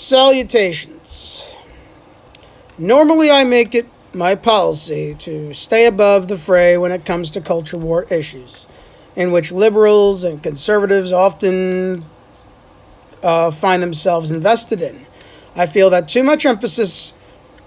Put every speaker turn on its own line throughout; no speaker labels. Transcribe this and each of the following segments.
Salutations. Normally I make it my policy to stay above the fray when it comes to culture war issues, in which liberals and conservatives often find themselves invested in. I feel that too much emphasis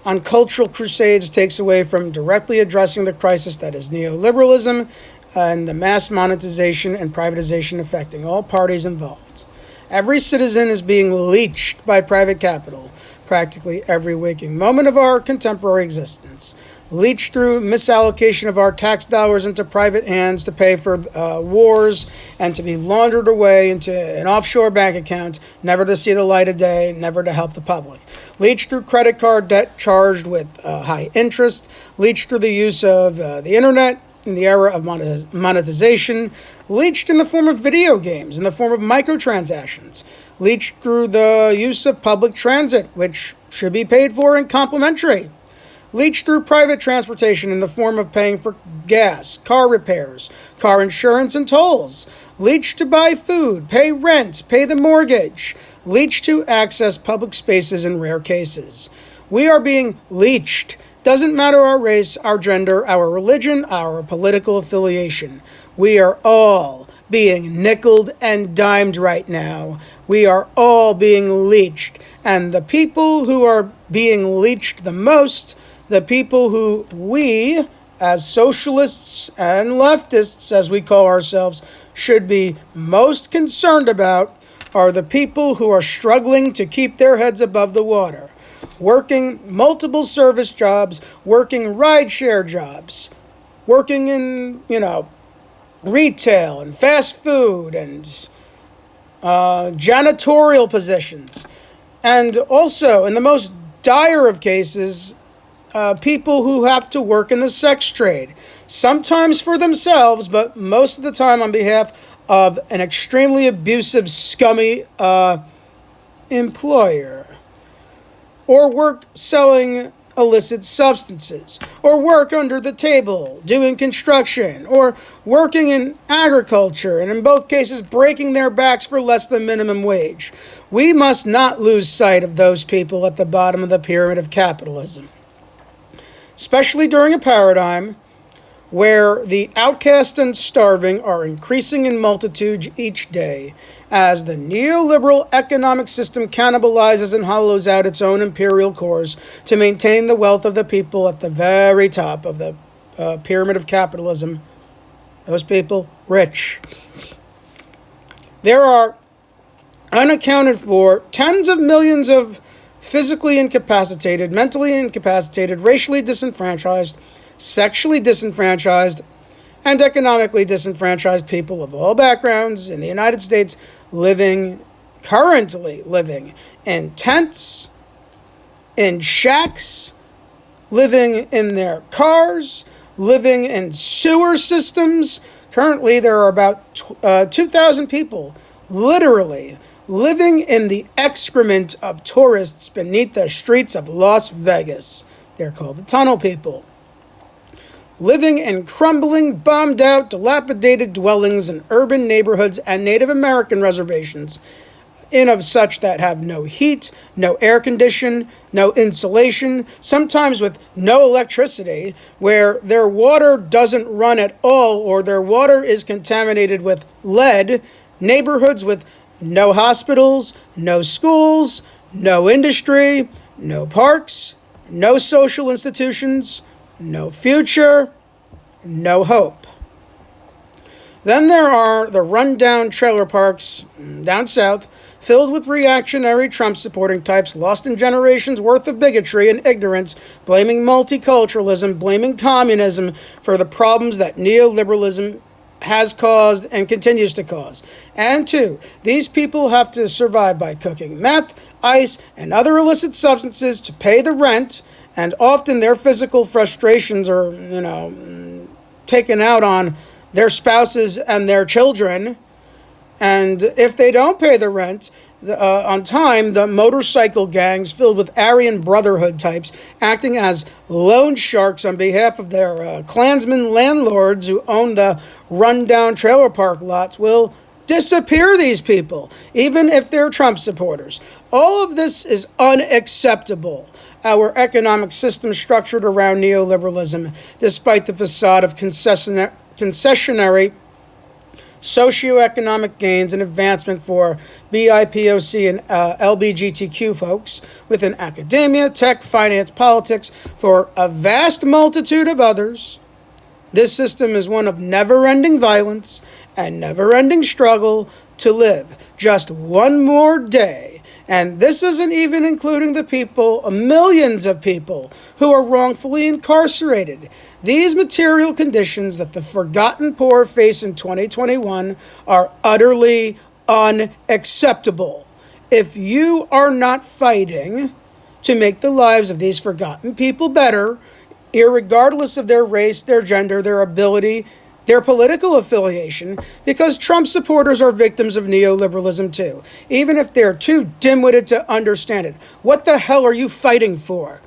on cultural crusades takes away from directly addressing the crisis that is neoliberalism and the mass monetization and privatization affecting all parties involved. Every citizen is being leeched by private capital practically every waking moment of our contemporary existence, leached through misallocation of our tax dollars into private hands to pay for wars and to be laundered away into an offshore bank account, never to see the light of day, never to help the public. Leached through credit card debt charged with high interest, leached through the use of the internet in the era of monetization, leached in the form of video games, in the form of microtransactions, leached through the use of public transit, which should be paid for and complimentary, leached through private transportation in the form of paying for gas, car repairs, car insurance, and tolls, leached to buy food, pay rent, pay the mortgage, leached to access public spaces in rare cases. We are being leached. Doesn't matter our race, our gender, our religion, our political affiliation. We are all being nickeled and dimed right now. We are all being leached. And the people who are being leached the most, the people who we, as socialists and leftists, as we call ourselves, should be most concerned about, are the people who are struggling to keep their heads above the water. Working multiple service jobs, working rideshare jobs, working in, retail and fast food and janitorial positions. And also, in the most dire of cases, people who have to work in the sex trade, sometimes for themselves, but most of the time on behalf of an extremely abusive, scummy employer. Or work selling illicit substances, or work under the table, doing construction, or working in agriculture, and in both cases breaking their backs for less than minimum wage. We must not lose sight of those people at the bottom of the pyramid of capitalism, especially during a paradigm where the outcast and starving are increasing in multitude each day, as the neoliberal economic system cannibalizes and hollows out its own imperial cores to maintain the wealth of the people at the very top of the pyramid of capitalism. Those people, rich. There are unaccounted for tens of millions of physically incapacitated, mentally incapacitated, racially disenfranchised, sexually disenfranchised, and economically disenfranchised people of all backgrounds in the United States currently living in tents, in shacks, living in their cars, living in sewer systems. Currently, there are about 2,000 people literally living in the excrement of tourists beneath the streets of Las Vegas. They're called the tunnel people. Living in crumbling, bombed-out, dilapidated dwellings in urban neighborhoods and Native American reservations, in of such that have no heat, no air condition, no insulation, sometimes with no electricity, where their water doesn't run at all or their water is contaminated with lead, neighborhoods with no hospitals, no schools, no industry, no parks, no social institutions, no future, no hope. Then there are the rundown trailer parks down south, filled with reactionary Trump-supporting types lost in generations' worth of bigotry and ignorance, blaming multiculturalism, blaming communism for the problems that neoliberalism has caused and continues to cause. And two, these people have to survive by cooking meth, ice, and other illicit substances to pay the rent, and often their physical frustrations are, taken out on their spouses and their children. And if they don't pay the rent on time, the motorcycle gangs filled with Aryan Brotherhood types acting as loan sharks on behalf of their Klansmen landlords who own the rundown trailer park lots will Disappear these people, even if they're Trump supporters. All of this is unacceptable. Our economic system structured around neoliberalism, despite the facade of concessionary socioeconomic gains and advancement for BIPOC and LGBTQ folks within academia, tech, finance, politics, for a vast multitude of others. This system is one of never-ending violence and never-ending struggle to live just one more day. And this isn't even including the people, millions of people, who are wrongfully incarcerated. These material conditions that the forgotten poor face in 2021 are utterly unacceptable. If you are not fighting to make the lives of these forgotten people better, irregardless of their race, their gender, their ability, their political affiliation, because Trump supporters are victims of neoliberalism too, even if they're too dim-witted to understand it. What the hell are you fighting for?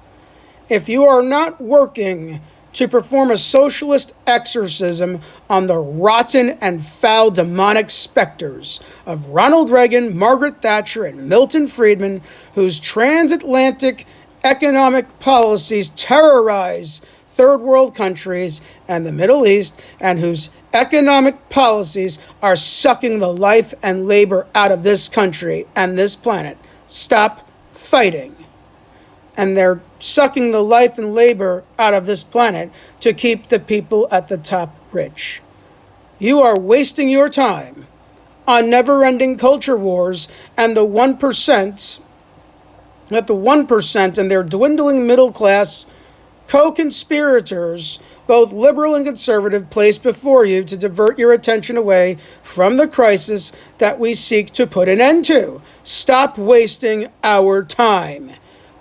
If you are not working to perform a socialist exorcism on the rotten and foul demonic specters of Ronald Reagan, Margaret Thatcher, and Milton Friedman, whose transatlantic economic policies terrorize third world countries and the Middle East, and whose economic policies are sucking the life and labor out of this country and this planet. Stop fighting. And they're sucking the life and labor out of this planet to keep the people at the top rich. You are wasting your time on never-ending culture wars and the 1%, and their dwindling middle class co-conspirators, both liberal and conservative, placed before you to divert your attention away from the crisis that we seek to put an end to. Stop wasting our time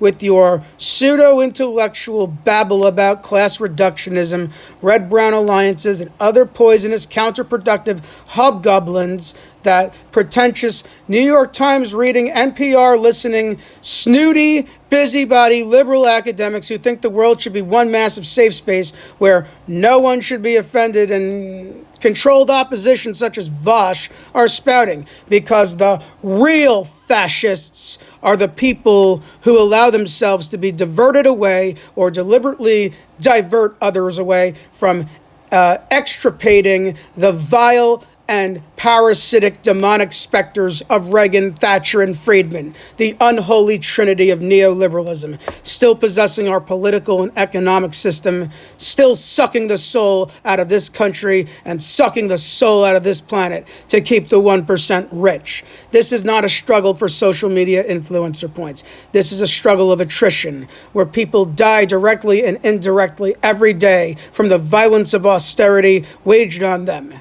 with your pseudo-intellectual babble about class reductionism, red-brown alliances, and other poisonous, counterproductive hobgoblins that pretentious New York Times reading, NPR listening, snooty, busybody liberal academics who think the world should be one massive safe space where no one should be offended, and controlled opposition such as Vosh are spouting, because the real fascists are the people who allow themselves to be diverted away or deliberately divert others away from extirpating the vile and parasitic demonic specters of Reagan, Thatcher, and Friedman, the unholy trinity of neoliberalism, still possessing our political and economic system, still sucking the soul out of this country and sucking the soul out of this planet to keep the 1% rich. This is not a struggle for social media influencer points. This is a struggle of attrition, where people die directly and indirectly every day from the violence of austerity waged on them.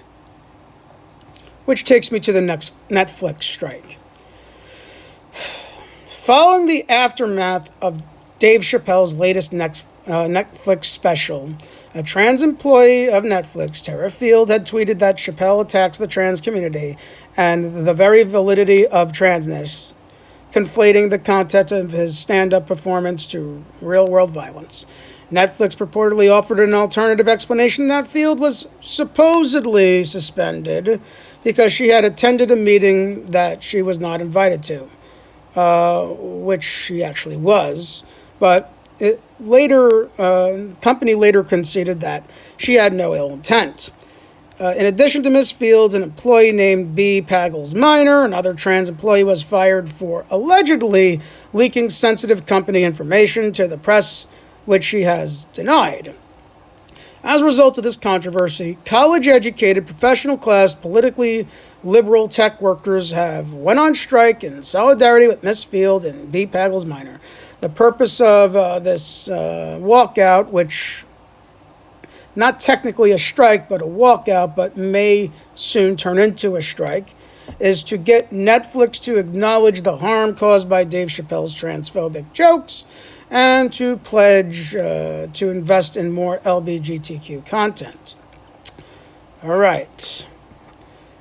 Which takes me to the next Netflix strike. Following the aftermath of Dave Chappelle's latest Netflix special, a trans employee of Netflix, Tara Field, had tweeted that Chappelle attacks the trans community and the very validity of transness, conflating the content of his stand-up performance to real-world violence. Netflix purportedly offered an alternative explanation that Field was supposedly suspended because she had attended a meeting that she was not invited to, which she actually was. But company later conceded that she had no ill intent. In addition to Ms. Fields, an employee named B. Pagels Minor, another trans employee, was fired for allegedly leaking sensitive company information to the press, which she has denied. As a result of this controversy, college-educated, professional-class, politically liberal tech workers have went on strike in solidarity with Ms. Field and B. Pagels Minor. The purpose of this walkout, which not technically a strike, but a walkout, but may soon turn into a strike, is to get Netflix to acknowledge the harm caused by Dave Chappelle's transphobic jokes and to pledge to invest in more LGBTQ content. All right.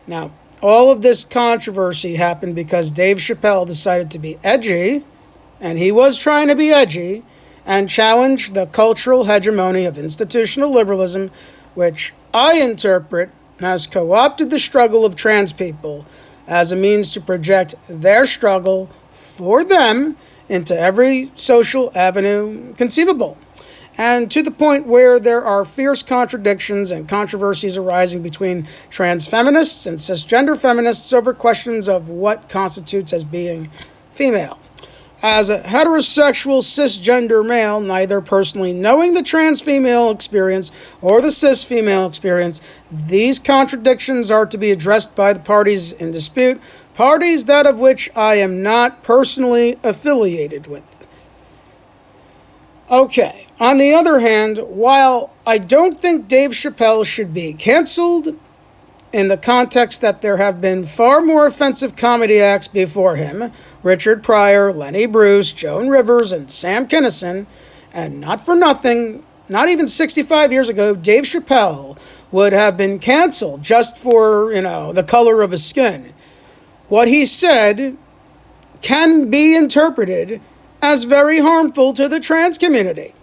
Now, all of this controversy happened because Dave Chappelle decided to be edgy, and he was trying to be edgy, and challenge the cultural hegemony of institutional liberalism, which I interpret has co-opted the struggle of trans people as a means to project their struggle for them into every social avenue conceivable. And to the point where there are fierce contradictions and controversies arising between trans feminists and cisgender feminists over questions of what constitutes as being female. As a heterosexual cisgender male, neither personally knowing the trans female experience or the cis female experience, these contradictions are to be addressed by the parties in dispute, parties that of which I am not personally affiliated with. Okay, on the other hand, while I don't think Dave Chappelle should be canceled, in the context that there have been far more offensive comedy acts before him, Richard Pryor, Lenny Bruce, Joan Rivers, and Sam Kinison, and not for nothing, not even 65 years ago, Dave Chappelle would have been canceled just for, the color of his skin. What he said can be interpreted as very harmful to the trans community.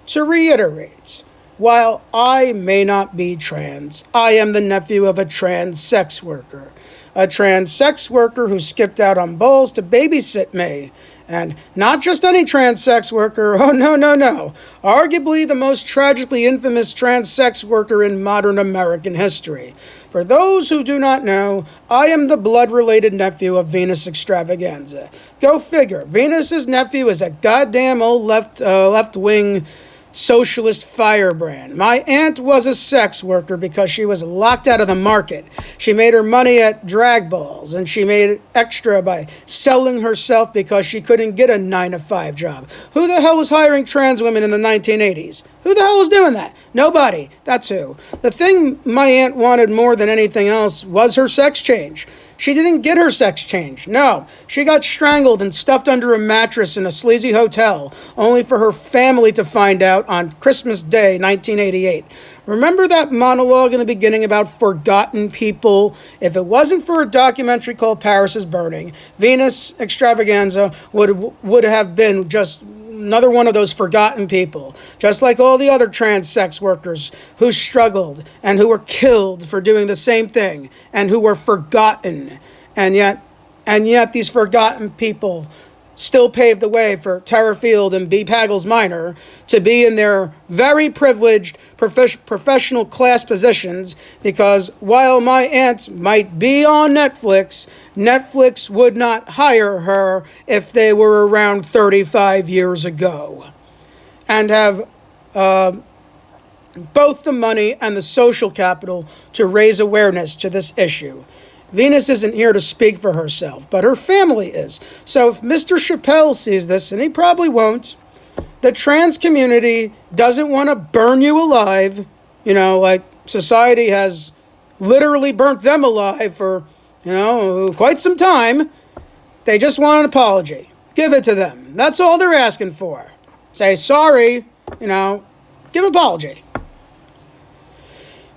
To reiterate, while I may not be trans, I am the nephew of a trans sex worker. A trans sex worker who skipped out on balls to babysit me. And not just any trans sex worker, oh no. Arguably the most tragically infamous trans sex worker in modern American history. For those who do not know, I am the blood-related nephew of Venus Extravaganza. Go figure, Venus's nephew is a goddamn old left-wing socialist firebrand. My aunt was a sex worker because she was locked out of the market. She made her money at drag balls, and she made it extra by selling herself because she couldn't get a 9-to-5 job. Who the hell was hiring trans women in the 1980s? Who the hell was doing that? Nobody. That's who. The thing my aunt wanted more than anything else was her sex change. She didn't get her sex change. No, she got strangled and stuffed under a mattress in a sleazy hotel, only for her family to find out on Christmas Day, 1988. Remember that monologue in the beginning about forgotten people? If it wasn't for a documentary called Paris is Burning, Venus Extravaganza would have been just another one of those forgotten people, just like all the other trans sex workers who struggled and who were killed for doing the same thing and who were forgotten. And yet these forgotten people still paved the way for Tara Field and B. Paggles Minor to be in their very privileged professional class positions, because while my aunt might be on Netflix, Netflix would not hire her if they were around 35 years ago and have both the money and the social capital to raise awareness to this issue. Venus isn't here to speak for herself, but her family is. So if Mr. Chappelle sees this, and he probably won't, the trans community doesn't want to burn you alive, like society has literally burnt them alive for, quite some time. They just want an apology. Give it to them. That's all they're asking for. Say sorry, give an apology.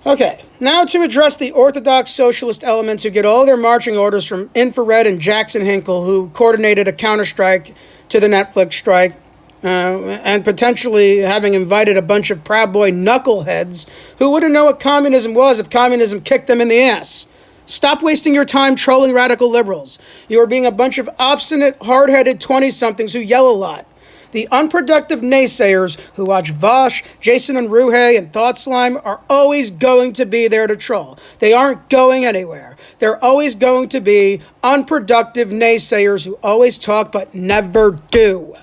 Okay, now to address the orthodox socialist elements who get all their marching orders from Infrared and Jackson Hinkle, who coordinated a counterstrike to the Netflix strike, and potentially having invited a bunch of Proud Boy knuckleheads who wouldn't know what communism was if communism kicked them in the ass. Stop wasting your time trolling radical liberals. You are being a bunch of obstinate, hard-headed 20-somethings who yell a lot. The unproductive naysayers who watch Vosh, Jason and Ruhe, and Thought Slime are always going to be there to troll. They aren't going anywhere. They're always going to be unproductive naysayers who always talk but never do.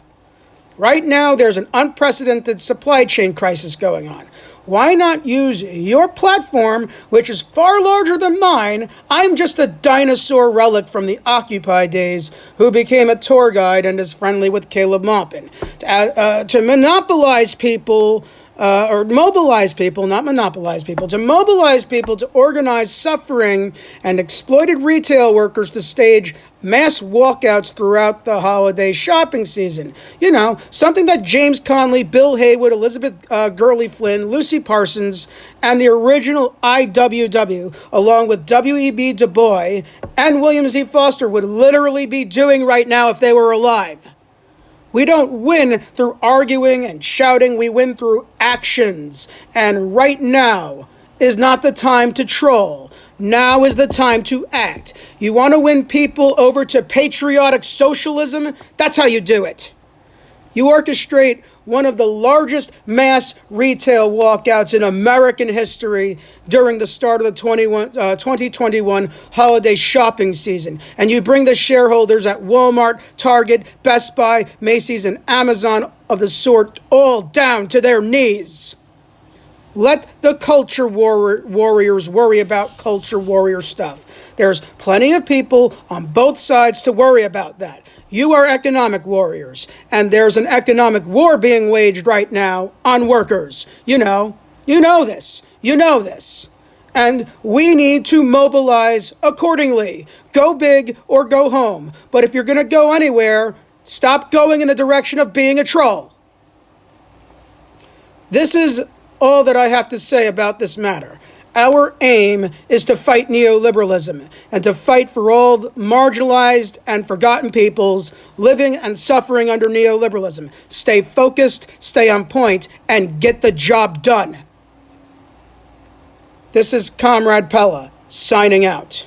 Right now, there's an unprecedented supply chain crisis going on. Why not use your platform, which is far larger than mine? I'm just a dinosaur relic from the Occupy days who became a tour guide and is friendly with Caleb Maupin. To monopolize people, or mobilize people, not monopolize people, to mobilize people to organize suffering and exploited retail workers to stage mass walkouts throughout the holiday shopping season. Something that James Conley, Bill Haywood, Elizabeth Gurley Flynn, Lucy Parsons, and the original IWW, along with W.E.B. Du Bois and William Z. Foster, would literally be doing right now if they were alive. We don't win through arguing and shouting. We win through actions. And right now is not the time to troll. Now is the time to act. You want to win people over to patriotic socialism? That's how you do it. You orchestrate one of the largest mass retail walkouts in American history during the start of the 2021 holiday shopping season. And you bring the shareholders at Walmart, Target, Best Buy, Macy's, and Amazon of the sort all down to their knees. Let the culture warriors worry about culture warrior stuff. There's plenty of people on both sides to worry about that. You are economic warriors, and there's an economic war being waged right now on workers. You know this. And we need to mobilize accordingly. Go big or go home. But if you're going to go anywhere, stop going in the direction of being a troll. This is all that I have to say about this matter. Our aim is to fight neoliberalism and to fight for all marginalized and forgotten peoples living and suffering under neoliberalism. Stay focused, stay on point, and get the job done. This is Comrade Pella, signing out.